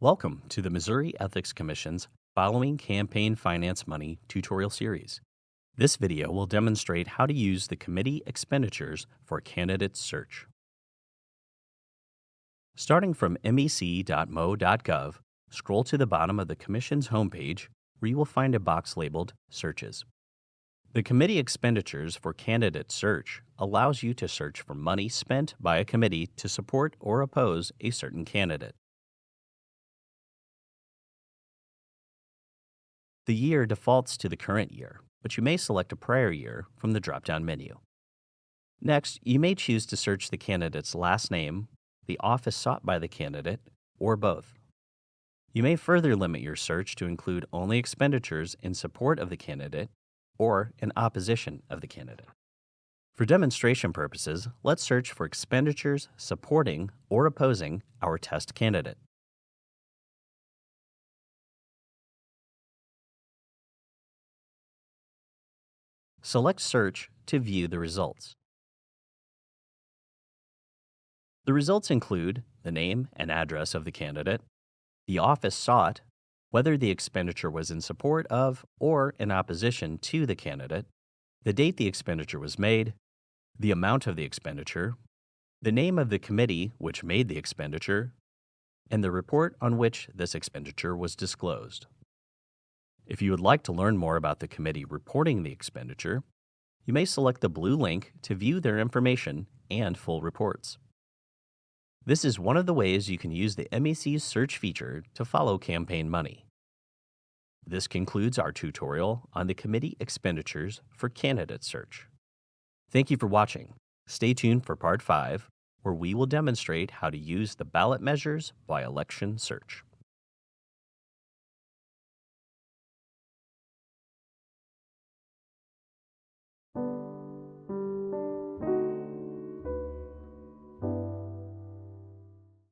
Welcome to the Missouri Ethics Commission's Following Campaign Finance Money tutorial series. This video will demonstrate how to use the committee expenditures for candidate search. Starting from mec.mo.gov, scroll to the bottom of the Commission's homepage where you will find a box labeled Searches. The committee expenditures for candidate search allows you to search for money spent by a committee to support or oppose a certain candidate. The year defaults to the current year, but you may select a prior year from the drop-down menu. Next, you may choose to search the candidate's last name, the office sought by the candidate, or both. You may further limit your search to include only expenditures in support of the candidate or in opposition of the candidate. For demonstration purposes, let's search for expenditures supporting or opposing our test candidate. Select Search to view the results. The results include the name and address of the candidate, the office sought, whether the expenditure was in support of or in opposition to the candidate, the date the expenditure was made, the amount of the expenditure, the name of the committee which made the expenditure, and the report on which this expenditure was disclosed. If you would like to learn more about the committee reporting the expenditure, you may select the blue link to view their information and full reports. This is one of the ways you can use the MEC's search feature to follow campaign money. This concludes our tutorial on the committee expenditures for candidate search. Thank you for watching. Stay tuned for Part 5, where we will demonstrate how to use the ballot measures by election search.